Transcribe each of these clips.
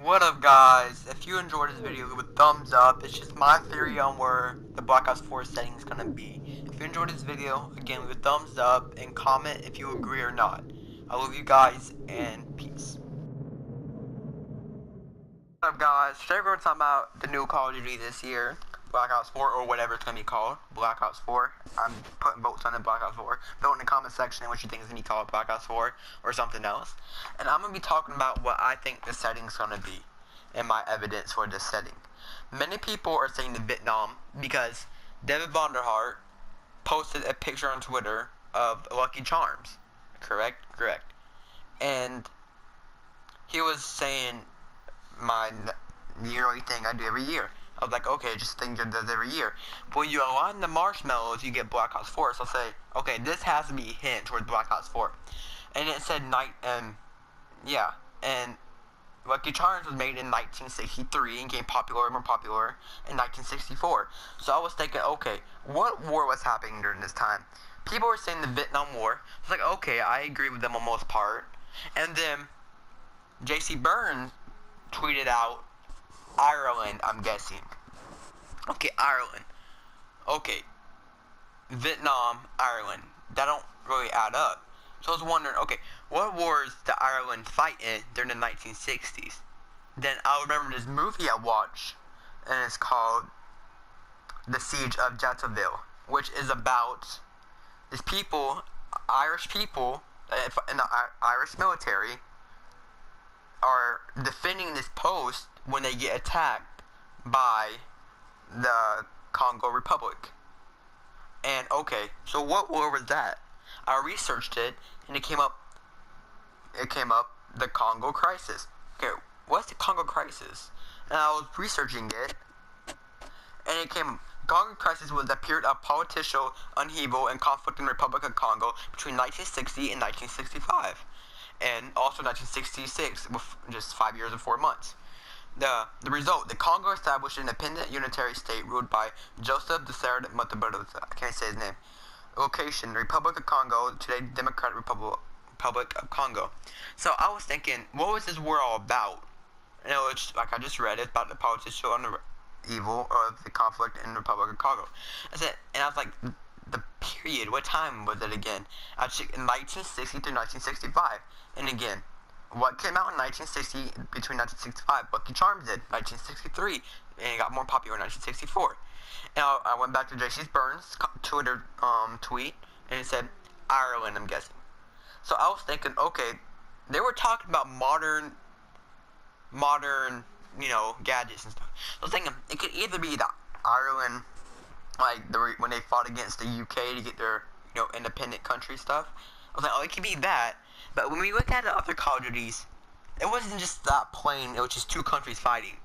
What up, guys? If you enjoyed this video, leave a thumbs up. It's just my theory on where the Black Ops 4 setting is gonna be. If you enjoyed this video, again, leave a thumbs up and comment if you agree or not. I love you guys, and peace. What up, guys? Today we're going to talk about the new Call of Duty this year, Black Ops 4, or whatever it's going to be called, Black Ops 4. I'm putting votes on it, Black Ops 4. Vote in the comment section what you think is going to be called Black Ops 4 or something else. And I'm going to be talking about what I think the setting is going to be and my evidence for this setting. Many people are saying the Vietnam because David Vonderhart posted a picture on Twitter of Lucky Charms. Correct? And he was saying my yearly thing I do every year. I was like, okay, just things that does every year. But when you align the marshmallows, you get Black Ops 4. So I'll say, okay, this has to be a hint towards Black Ops 4. And it said and Lucky Charms was made in 1963 and became more popular in 1964. So I was thinking, okay, what war was happening during this time? People were saying the Vietnam War. I was like, okay, I agree with them on most part. And then J.C. Burns tweeted out Ireland, I'm guessing. Okay, Ireland. Okay, Vietnam, Ireland. That don't really add up. So I was wondering, okay, what wars did Ireland fight in during the 1960s? Then I remember this movie I watched, and it's called The Siege of Jacksonville, which is about these people, Irish people, in the Irish military, are defending this post when they get attacked by the Congo Republic. And okay, so what war was that? I researched it, and it came up the Congo Crisis. Okay, what's the Congo Crisis? And I was researching it, and it came. Congo Crisis was a period of political upheaval and conflict in the Republic of Congo between 1960 and 1965, and also 1966, with just 5 years and 4 months. The result, the Congo established an independent unitary state ruled by Joseph Desert Mutabata. I can't say his name. Location, the Republic of Congo, today Democratic Republic of Congo. So I was thinking, what was this war all about? And it was, like I just read, it's about the political evil of the conflict in the Republic of Congo. And I was like, the period, what time was it again? I checked in 1960 to 1965. And again, what came out in 1960, between 1965, Lucky Charms did, 1963, and it got more popular in 1964. And I went back to J.C. Burns' Twitter tweet, and it said, Ireland, I'm guessing. So I was thinking, okay, they were talking about modern, gadgets and stuff. So I was thinking, it could either be the Ireland, like, when they fought against the UK to get their, independent country stuff. I was like, oh, it could be that. But when we look at the other Call of Duties, it wasn't just that plain, it was just two countries fighting.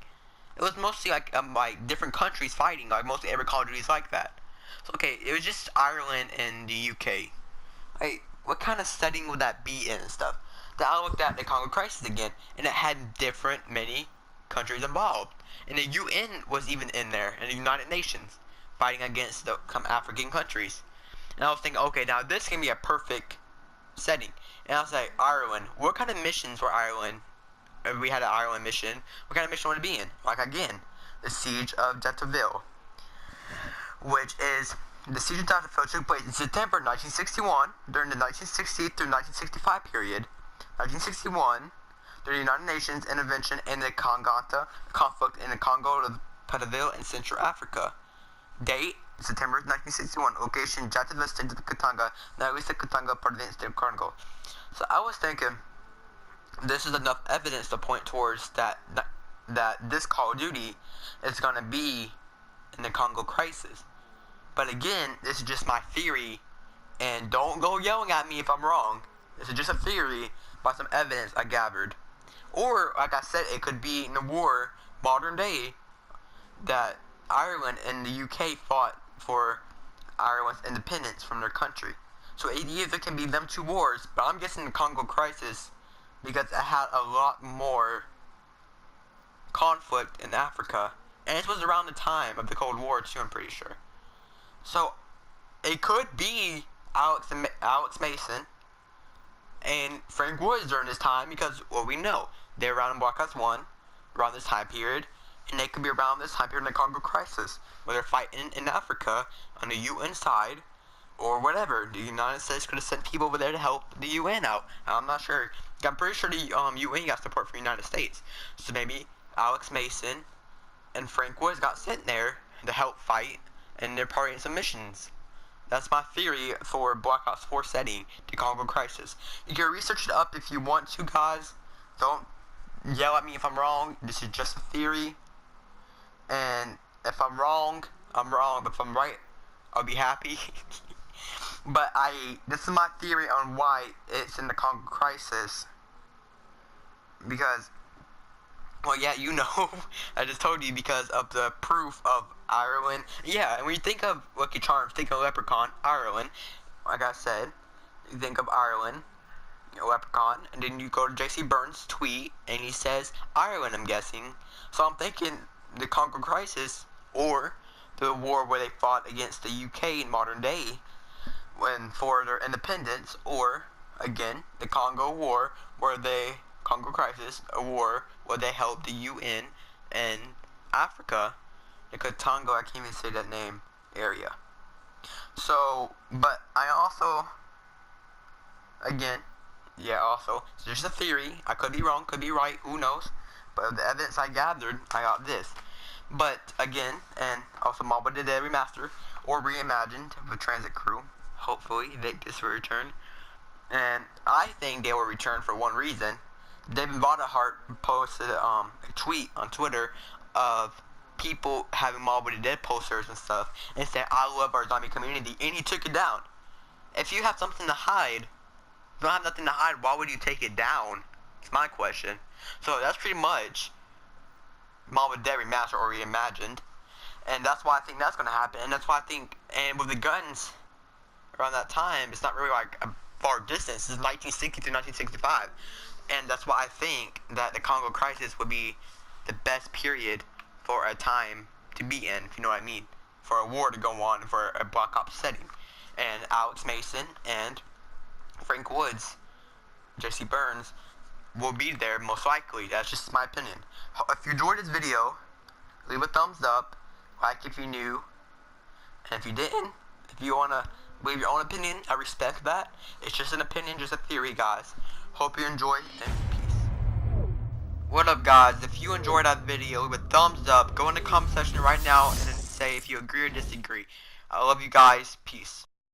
It was mostly like different countries fighting, like mostly every Call of Duty is like that. So okay, it was just Ireland and the UK. Like, what kind of setting would that be in and stuff? Then I looked at the Congo Crisis again, and it had many countries involved. And the UN was even in there, and the United Nations, fighting against some African countries. And I was thinking, okay, now this can be a perfect setting. And I was like, Ireland, what kind of missions were Ireland? If we had an Ireland mission, what kind of mission would it be in? Like, again, the Siege of Jacksonville, which is, the Siege of Jacksonville took place in September 1961, during the 1960 through 1965 period. 1961, during the United Nations intervention in the Congata conflict in the Congo of Brazzaville in Central Africa. Date, September 1961. Location, Jacksonville, state of Katanga, now East Katanga, part of the state of Congo. So I was thinking, this is enough evidence to point towards that this Call of Duty is going to be in the Congo Crisis. But again, this is just my theory, and don't go yelling at me if I'm wrong. This is just a theory by some evidence I gathered. Or, like I said, it could be in the war, modern day, that Ireland and the UK fought for Ireland's independence from their country. So it either can be them two wars, but I'm guessing the Congo Crisis, because it had a lot more conflict in Africa, and it was around the time of the Cold War too, I'm pretty sure. So it could be Alex Mason and Frank Woods during this time, because, well, we know they're around in Black Ops 1, around this time period, and they could be around this time period in the Congo crisis, where they're fighting in Africa on the UN side, or whatever. The United States could have sent people over there to help the UN out. I'm not sure. I'm pretty sure the UN got support from the United States. So maybe Alex Mason and Frank Woods got sent there to help fight, and they're part of some missions. That's my theory for Black Ops 4 setting, the Congo crisis. You can research it up if you want to, guys. Don't yell at me if I'm wrong. This is just a theory. And if I'm wrong, I'm wrong. But if I'm right, I'll be happy. But this is my theory on why it's in the Congo crisis. Because, well, yeah, you know, I just told you because of the proof of Ireland. Yeah, and when you think of Lucky Charms, think of Leprechaun, Ireland. Like I said, you think of Ireland, Leprechaun, and then you go to J.C. Burns' tweet, and he says Ireland, I'm guessing. So I'm thinking the Congo crisis, or the war where they fought against the UK in modern day, when for their independence, or again the Congo War, Congo crisis, a war where they helped the UN in Africa, the Congo, I can't even say that name, area. So, but I also, again, so there's a theory. I could be wrong, could be right, who knows? But the evidence I gathered, I got this. But again, and also Mobile did a remaster or reimagined with Transit Crew. Hopefully, Victus will return. And I think they will return for one reason. David Vaughart posted a tweet on Twitter of people having Mobile Dead posters and stuff, and said, "I love our zombie community," and he took it down. If you have something to hide, if you don't have nothing to hide, why would you take it down? It's my question. So that's pretty much Mobile Dead remastered or reimagined, and that's why I think that's gonna happen. And that's why I think, and with the guns around that time, it's not really like a far distance. It's 1960 to 1965, and that's why I think that the Congo crisis would be the best period for a time to be in, if you know what I mean, for a war to go on, for a Black Ops setting. And Alex Mason and Frank Woods, J.C. Burns, will be there most likely. That's just my opinion. If you enjoyed this video, leave a thumbs up, like if you're new, and if you didn't, if you want to leave your own opinion, I respect that. It's just an opinion, just a theory, guys. Hope you enjoyed, and peace. What up, guys? If you enjoyed that video, leave a thumbs up. Go in the comment section right now and then say if you agree or disagree. I love you guys. Peace.